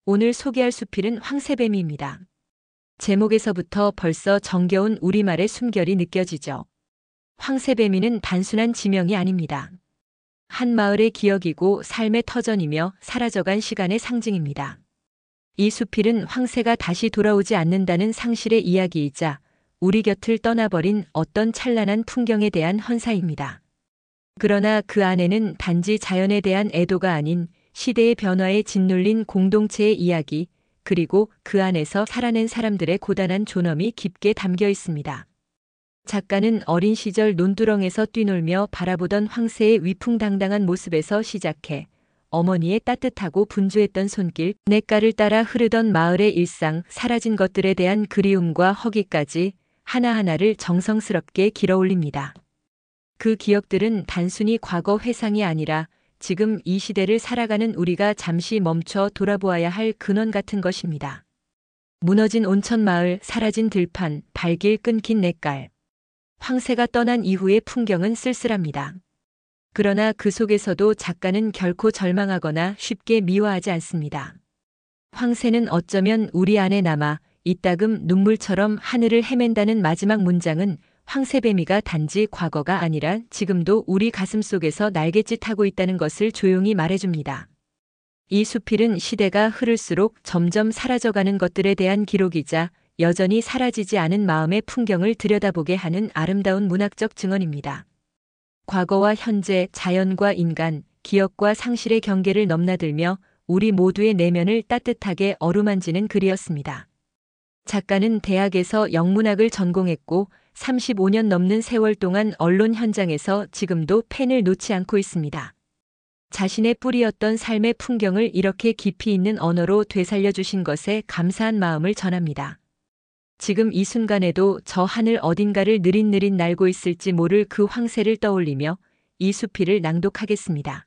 오늘 소개할 수필은 황새뱀이입니다. 제목에서부터 벌써 정겨운 우리말의 숨결이 느껴지죠. 황새뱀이는 단순한 지명이 아닙니다. 한 마을의 기억이고 삶의 터전이며 사라져간 시간의 상징입니다. 이 수필은 황새가 다시 돌아오지 않는다는 상실의 이야기이자 우리 곁을 떠나버린 어떤 찬란한 풍경에 대한 헌사입니다. 그러나 그 안에는 단지 자연에 대한 애도가 아닌 시대의 변화에 짓눌린 공동체의 이야기, 그리고 그 안에서 살아낸 사람들의 고단한 존엄이 깊게 담겨 있습니다. 작가는 어린 시절 논두렁에서 뛰놀며 바라보던 황새의 위풍당당한 모습에서 시작해 어머니의 따뜻하고 분주했던 손길, 냇가를 따라 흐르던 마을의 일상, 사라진 것들에 대한 그리움과 허기까지 하나하나를 정성스럽게 길어올립니다. 그 기억들은 단순히 과거 회상이 아니라 지금 이 시대를 살아가는 우리가 잠시 멈춰 돌아보아야 할 근원 같은 것입니다. 무너진 온천마을, 사라진 들판, 발길 끊긴 냇갈. 황새가 떠난 이후의 풍경은 쓸쓸합니다. 그러나 그 속에서도 작가는 결코 절망하거나 쉽게 미워하지 않습니다. 황새는 어쩌면 우리 안에 남아 이따금 눈물처럼 하늘을 헤맨다는 마지막 문장은 황새뱀이가 단지 과거가 아니라 지금도 우리 가슴 속에서 날갯짓하고 있다는 것을 조용히 말해줍니다. 이 수필은 시대가 흐를수록 점점 사라져가는 것들에 대한 기록이자 여전히 사라지지 않은 마음의 풍경을 들여다보게 하는 아름다운 문학적 증언입니다. 과거와 현재, 자연과 인간, 기억과 상실의 경계를 넘나들며 우리 모두의 내면을 따뜻하게 어루만지는 글이었습니다. 작가는 대학에서 영문학을 전공했고 35년 넘는 세월 동안 언론 현장에서 지금도 펜을 놓지 않고 있습니다. 자신의 뿌리였던 삶의 풍경을 이렇게 깊이 있는 언어로 되살려 주신 것에 감사한 마음을 전합니다. 지금 이 순간에도 저 하늘 어딘가를 느릿느릿 날고 있을지 모를 그 황새를 떠올리며 이 수필을 낭독하겠습니다.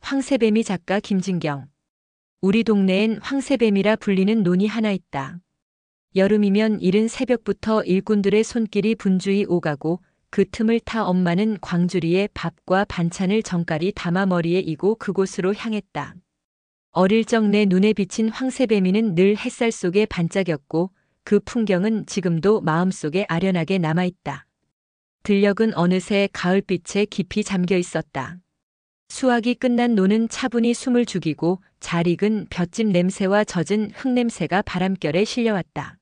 황새뱀이 작가 김진경. 우리 동네엔 황새뱀이라 불리는 논이 하나 있다. 여름이면 이른 새벽부터 일꾼들의 손길이 분주히 오가고 그 틈을 타 엄마는 광주리에 밥과 반찬을 정갈이 담아 머리에 이고 그곳으로 향했다. 어릴 적 내 눈에 비친 황새뱀이는 늘 햇살 속에 반짝였고 그 풍경은 지금도 마음속에 아련하게 남아있다. 들녘은 어느새 가을빛에 깊이 잠겨 있었다. 수확이 끝난 논은 차분히 숨을 죽이고 잘 익은 볏짚 냄새와 젖은 흙냄새가 바람결에 실려왔다.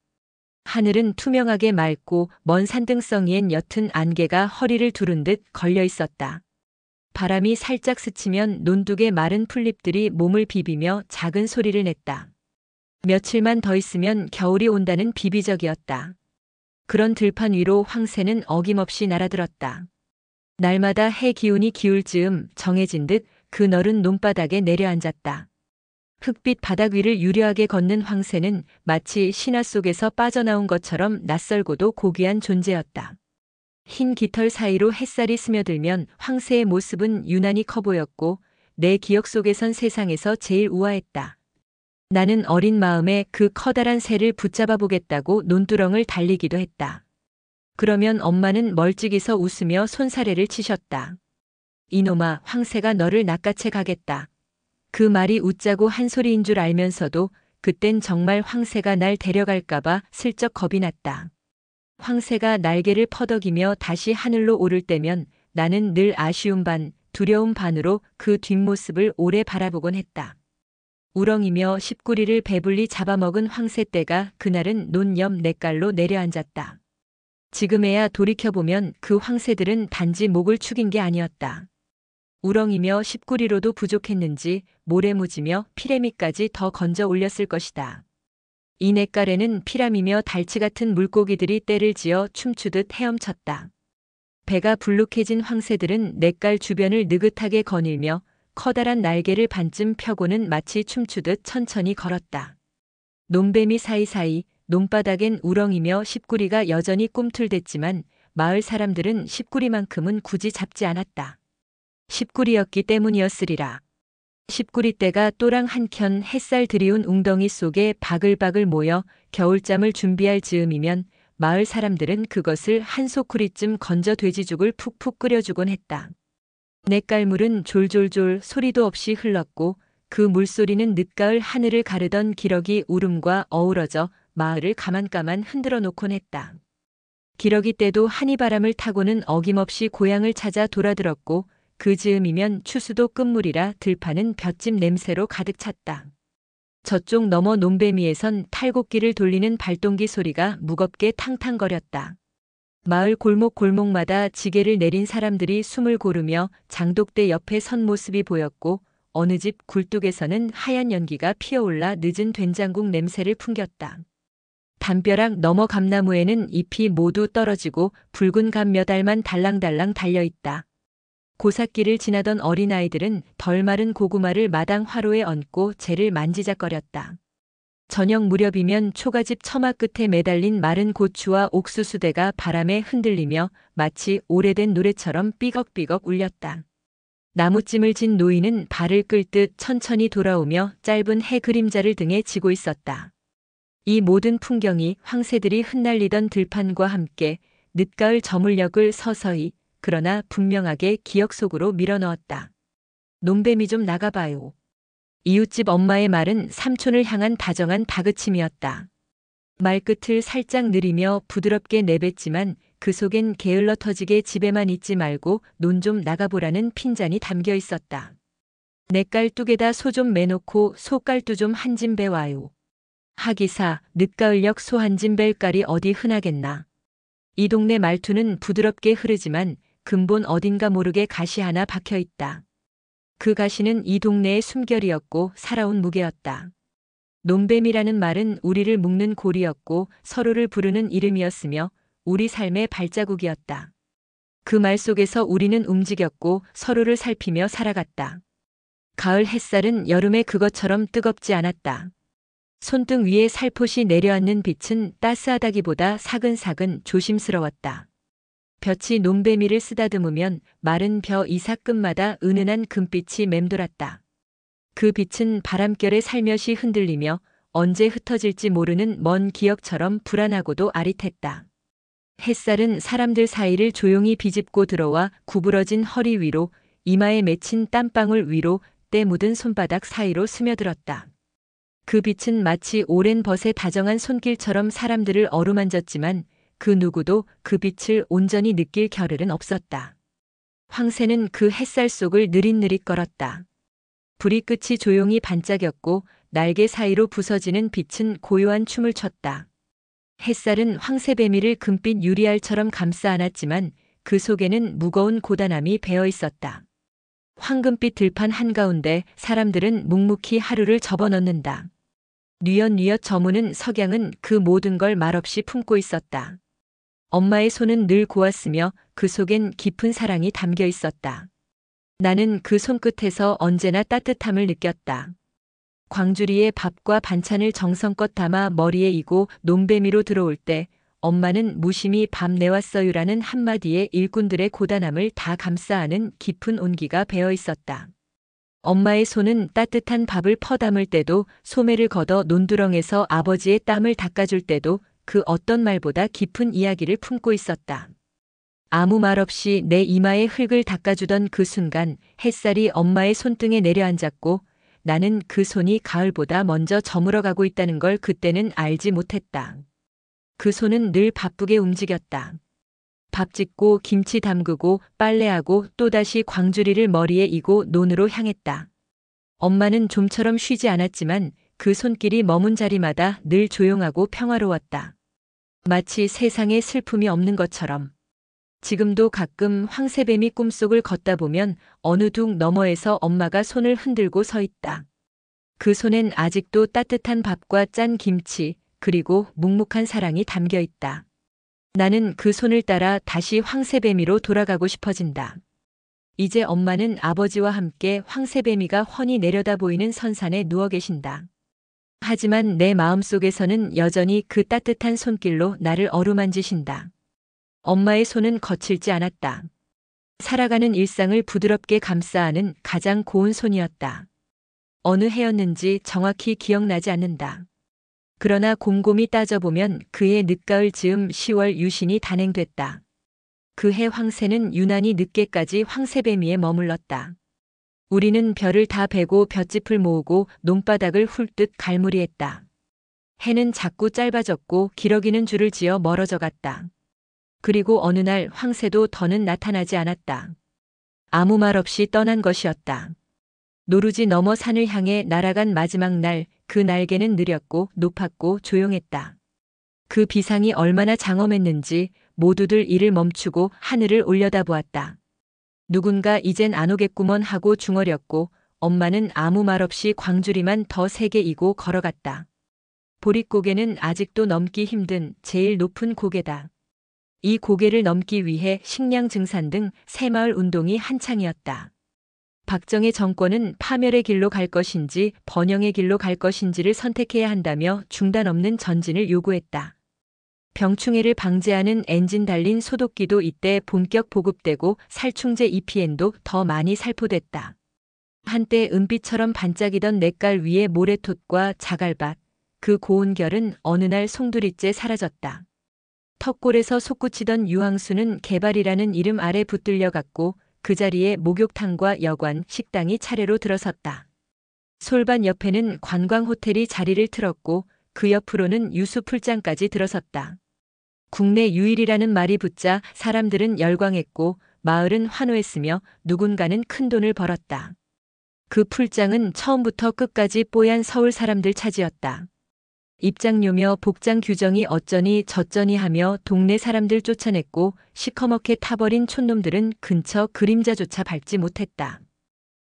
하늘은 투명하게 맑고 먼 산등성이엔 옅은 안개가 허리를 두른 듯 걸려 있었다. 바람이 살짝 스치면 논둑의 마른 풀잎들이 몸을 비비며 작은 소리를 냈다. 며칠만 더 있으면 겨울이 온다는 비비적이었다. 그런 들판 위로 황새는 어김없이 날아들었다. 날마다 해 기운이 기울 즈음 정해진 듯 그 너른 논바닥에 내려앉았다. 흙빛 바닥 위를 유려하게 걷는 황새는 마치 신화 속에서 빠져나온 것처럼 낯설고도 고귀한 존재였다. 흰 깃털 사이로 햇살이 스며들면 황새의 모습은 유난히 커 보였고 내 기억 속에선 세상에서 제일 우아했다. 나는 어린 마음에 그 커다란 새를 붙잡아 보겠다고 논두렁을 달리기도 했다. 그러면 엄마는 멀찍이서 웃으며 손사래를 치셨다. 이놈아, 황새가 너를 낚아채 가겠다. 그 말이 웃자고 한 소리인 줄 알면서도 그땐 정말 황새가 날 데려갈까봐 슬쩍 겁이 났다. 황새가 날개를 퍼덕이며 다시 하늘로 오를 때면 나는 늘 아쉬움 반, 두려움 반으로 그 뒷모습을 오래 바라보곤 했다. 우렁이며 십구리를 배불리 잡아먹은 황새떼가 그날은 논 옆 냇갈로 내려앉았다. 지금에야 돌이켜보면 그 황새들은 단지 목을 축인 게 아니었다. 우렁이며 십구리로도 부족했는지 모래무지며 피레미까지 더 건져 올렸을 것이다. 이 냇가에는 피라미며 달치 같은 물고기들이 떼를 지어 춤추듯 헤엄쳤다. 배가 불룩해진 황새들은 냇갈 주변을 느긋하게 거닐며 커다란 날개를 반쯤 펴고는 마치 춤추듯 천천히 걸었다. 논뱀이 사이사이 논바닥엔 우렁이며 십구리가 여전히 꿈틀댔지만 마을 사람들은 십구리만큼은 굳이 잡지 않았다. 십구리였기 때문이었으리라. 십구리떼가 또랑 한켠 햇살 드리운 웅덩이 속에 바글바글 모여 겨울잠을 준비할 즈음이면 마을 사람들은 그것을 한 소쿠리쯤 건져 돼지죽을 푹푹 끓여주곤 했다. 냇갈물은 졸졸졸 소리도 없이 흘렀고 그 물소리는 늦가을 하늘을 가르던 기러기 울음과 어우러져 마을을 가만가만 흔들어 놓곤 했다. 기러기 떼도 한이바람을 타고는 어김없이 고향을 찾아 돌아들었고 그 즈음이면 추수도 끝물이라 들판은 볏짚 냄새로 가득 찼다. 저쪽 너머 논배미에선 탈곡기를 돌리는 발동기 소리가 무겁게 탕탕거렸다. 마을 골목골목마다 지게를 내린 사람들이 숨을 고르며 장독대 옆에 선 모습이 보였고 어느 집 굴뚝에서는 하얀 연기가 피어올라 늦은 된장국 냄새를 풍겼다. 담벼락 너머 감나무에는 잎이 모두 떨어지고 붉은 감 몇 알만 달랑달랑 달려있다. 고삿길을 지나던 어린아이들은 덜 마른 고구마를 마당 화로에 얹고 재를 만지작거렸다. 저녁 무렵이면 초가집 처마 끝에 매달린 마른 고추와 옥수수대가 바람에 흔들리며 마치 오래된 노래처럼 삐걱삐걱 울렸다. 나무찜을 진 노인은 발을 끌 듯 천천히 돌아오며 짧은 해 그림자를 등에 지고 있었다. 이 모든 풍경이 황새들이 흩날리던 들판과 함께 늦가을 저물녘을 서서히 그러나 분명하게 기억 속으로 밀어넣었다. 논뱀이 좀 나가봐요. 이웃집 엄마의 말은 삼촌을 향한 다정한 다그침이었다. 말끝을 살짝 느리며 부드럽게 내뱉지만 그 속엔 게을러 터지게 집에만 있지 말고 논 좀 나가보라는 핀잔이 담겨 있었다. 내 깔뚝에다 소 좀 매놓고 소깔두 좀 한 짐 배와요. 하기사 늦가을역 소 한 짐 뺄 깔이 어디 흔하겠나. 이 동네 말투는 부드럽게 흐르지만 근본 어딘가 모르게 가시 하나 박혀 있다. 그 가시는 이 동네의 숨결이었고 살아온 무게였다. 논뱀이라는 말은 우리를 묶는 고리였고 서로를 부르는 이름이었으며 우리 삶의 발자국이었다. 그 말 속에서 우리는 움직였고 서로를 살피며 살아갔다. 가을 햇살은 여름의 그것처럼 뜨겁지 않았다. 손등 위에 살포시 내려앉는 빛은 따스하다기보다 사근사근 조심스러웠다. 볕이 논배미를 쓰다듬으면 마른 벼 이삭 끝마다 은은한 금빛이 맴돌았다. 그 빛은 바람결에 살며시 흔들리며 언제 흩어질지 모르는 먼 기억처럼 불안하고도 아릿했다. 햇살은 사람들 사이를 조용히 비집고 들어와 구부러진 허리 위로, 이마에 맺힌 땀방울 위로, 때 묻은 손바닥 사이로 스며들었다. 그 빛은 마치 오랜 벗의 다정한 손길처럼 사람들을 어루만졌지만 그 누구도 그 빛을 온전히 느낄 겨를은 없었다. 황새는 그 햇살 속을 느릿느릿 걸었다. 불이 끝이 조용히 반짝였고 날개 사이로 부서지는 빛은 고요한 춤을 췄다. 햇살은 황새배미를 금빛 유리알처럼 감싸 안았지만 그 속에는 무거운 고단함이 배어 있었다. 황금빛 들판 한가운데 사람들은 묵묵히 하루를 접어넣는다. 뉘엿뉘엿 저무는 석양은 그 모든 걸 말없이 품고 있었다. 엄마의 손은 늘 고왔으며 그 속엔 깊은 사랑이 담겨 있었다. 나는 그 손끝에서 언제나 따뜻함을 느꼈다. 광주리에 밥과 반찬을 정성껏 담아 머리에 이고 논배미로 들어올 때 엄마는 무심히 밥 내왔어요라는 한마디에 일꾼들의 고단함을 다 감싸 안은 깊은 온기가 배어 있었다. 엄마의 손은 따뜻한 밥을 퍼담을 때도 소매를 걷어 논두렁에서 아버지의 땀을 닦아줄 때도 그 어떤 말보다 깊은 이야기를 품고 있었다. 아무 말 없이 내 이마에 흙을 닦아주던 그 순간 햇살이 엄마의 손등에 내려앉았고 나는 그 손이 가을보다 먼저 저물어가고 있다는 걸 그때는 알지 못했다. 그 손은 늘 바쁘게 움직였다. 밥 짓고 김치 담그고 빨래하고 또다시 광주리를 머리에 이고 논으로 향했다. 엄마는 좀처럼 쉬지 않았지만 그 손길이 머문 자리마다 늘 조용하고 평화로웠다. 마치 세상에 슬픔이 없는 것처럼. 지금도 가끔 황새뱀이 꿈속을 걷다 보면 어느 둑 너머에서 엄마가 손을 흔들고 서 있다. 그 손엔 아직도 따뜻한 밥과 짠 김치 그리고 묵묵한 사랑이 담겨 있다. 나는 그 손을 따라 다시 황새뱀이로 돌아가고 싶어진다. 이제 엄마는 아버지와 함께 황새뱀이가 훤히 내려다 보이는 선산에 누워 계신다. 하지만 내 마음속에서는 여전히 그 따뜻한 손길로 나를 어루만지신다. 엄마의 손은 거칠지 않았다. 살아가는 일상을 부드럽게 감싸 안은 가장 고운 손이었다. 어느 해였는지 정확히 기억나지 않는다. 그러나 곰곰이 따져보면 그해 늦가을 즈음 10월 유신이 단행됐다. 그 해 황새는 유난히 늦게까지 황새배미에 머물렀다. 우리는 별을 다 베고 볏짚을 모으고 논바닥을 훑듯 갈무리했다. 해는 자꾸 짧아졌고 기러기는 줄을 지어 멀어져 갔다. 그리고 어느 날 황새도 더는 나타나지 않았다. 아무 말 없이 떠난 것이었다. 노루지 너머 산을 향해 날아간 마지막 날, 그 날개는 느렸고 높았고 조용했다. 그 비상이 얼마나 장엄했는지 모두들 일을 멈추고 하늘을 올려다보았다. 누군가 이젠 안 오겠구먼 하고 중얼였고 엄마는 아무 말 없이 광주리만 더 세게 이고 걸어갔다. 보릿고개는 아직도 넘기 힘든 제일 높은 고개다. 이 고개를 넘기 위해 식량 증산 등 새마을 운동이 한창이었다. 박정희 정권은 파멸의 길로 갈 것인지 번영의 길로 갈 것인지를 선택해야 한다며 중단 없는 전진을 요구했다. 병충해를 방제하는 엔진 달린 소독기도 이때 본격 보급되고 살충제 EPN도 더 많이 살포됐다. 한때 은빛처럼 반짝이던 냇갈 위의 모래톳과 자갈밭, 그 고운 결은 어느 날 송두리째 사라졌다. 턱골에서 솟구치던 유황수는 개발이라는 이름 아래 붙들려 갔고 그 자리에 목욕탕과 여관, 식당이 차례로 들어섰다. 솔밭 옆에는 관광호텔이 자리를 틀었고 그 옆으로는 유수풀장까지 들어섰다. 국내 유일이라는 말이 붙자 사람들은 열광했고 마을은 환호했으며 누군가는 큰돈을 벌었다. 그 풀장은 처음부터 끝까지 뽀얀 서울 사람들 차지였다. 입장료며 복장 규정이 어쩌니 저쩌니 하며 동네 사람들 쫓아냈고 시커멓게 타버린 촌놈들은 근처 그림자조차 밟지 못했다.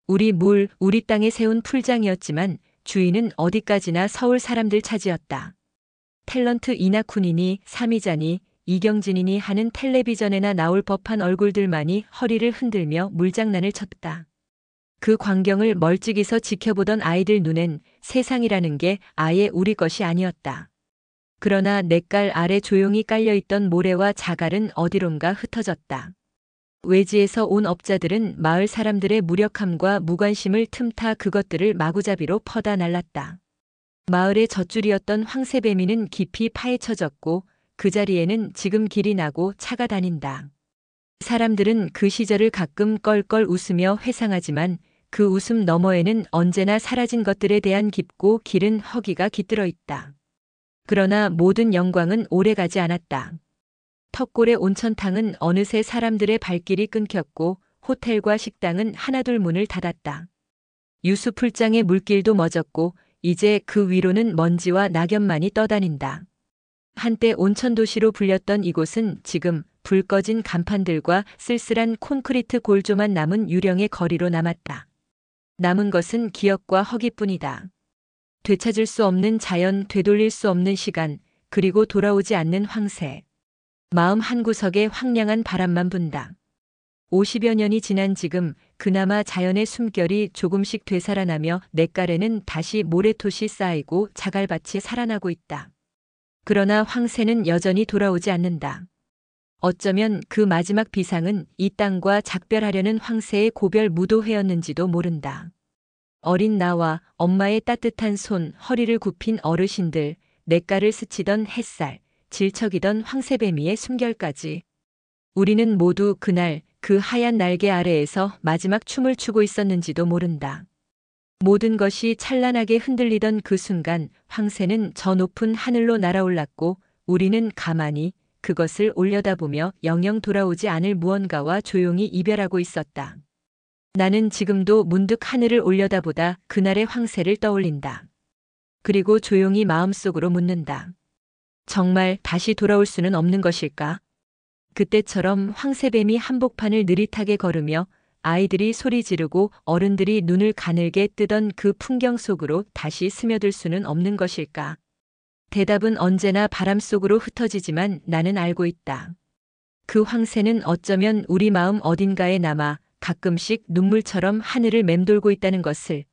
우리 땅에 세운 풀장이었지만 주인은 어디까지나 서울 사람들 차지였다. 탤런트 이나쿤이니 삼이자니 이경진이니 하는 텔레비전에나 나올 법한 얼굴들만이 허리를 흔들며 물장난을 쳤다. 그 광경을 멀찍이서 지켜보던 아이들 눈엔 세상이라는 게 아예 우리 것이 아니었다. 그러나 냇갈 아래 조용히 깔려있던 모래와 자갈은 어디론가 흩어졌다. 외지에서 온 업자들은 마을 사람들의 무력함과 무관심을 틈타 그것들을 마구잡이로 퍼다 날랐다. 마을의 젖줄이었던 황새배미는 깊이 파헤쳐졌고 그 자리에는 지금 길이 나고 차가 다닌다. 사람들은 그 시절을 가끔 껄껄 웃으며 회상하지만 그 웃음 너머에는 언제나 사라진 것들에 대한 깊고 길은 허기가 깃들어 있다. 그러나 모든 영광은 오래가지 않았다. 턱골의 온천탕은 어느새 사람들의 발길이 끊겼고 호텔과 식당은 하나둘 문을 닫았다. 유수풀장의 물길도 멎었고 이제 그 위로는 먼지와 낙엽만이 떠다닌다. 한때 온천도시로 불렸던 이곳은 지금 불 꺼진 간판들과 쓸쓸한 콘크리트 골조만 남은 유령의 거리로 남았다. 남은 것은 기억과 허기뿐이다. 되찾을 수 없는 자연, 되돌릴 수 없는 시간, 그리고 돌아오지 않는 황새. 마음 한구석에 황량한 바람만 분다. 50여 년이 지난 지금 그나마 자연의 숨결이 조금씩 되살아나며 냇가에는 다시 모래톳이 쌓이고 자갈밭이 살아나고 있다. 그러나 황새는 여전히 돌아오지 않는다. 어쩌면 그 마지막 비상은 이 땅과 작별하려는 황새의 고별 무도회였는지도 모른다. 어린 나와 엄마의 따뜻한 손, 허리를 굽힌 어르신들, 냇가를 스치던 햇살, 질척이던 황새배미의 숨결까지. 우리는 모두 그날 그 하얀 날개 아래에서 마지막 춤을 추고 있었는지도 모른다. 모든 것이 찬란하게 흔들리던 그 순간 황새는 저 높은 하늘로 날아올랐고 우리는 가만히 그것을 올려다보며 영영 돌아오지 않을 무언가와 조용히 이별하고 있었다. 나는 지금도 문득 하늘을 올려다보다 그날의 황새를 떠올린다. 그리고 조용히 마음속으로 묻는다. 정말 다시 돌아올 수는 없는 것일까? 그때처럼 황새뱀이 한복판을 느릿하게 걸으며 아이들이 소리 지르고 어른들이 눈을 가늘게 뜨던 그 풍경 속으로 다시 스며들 수는 없는 것일까? 대답은 언제나 바람 속으로 흩어지지만 나는 알고 있다. 그 황새는 어쩌면 우리 마음 어딘가에 남아 가끔씩 눈물처럼 하늘을 맴돌고 있다는 것을.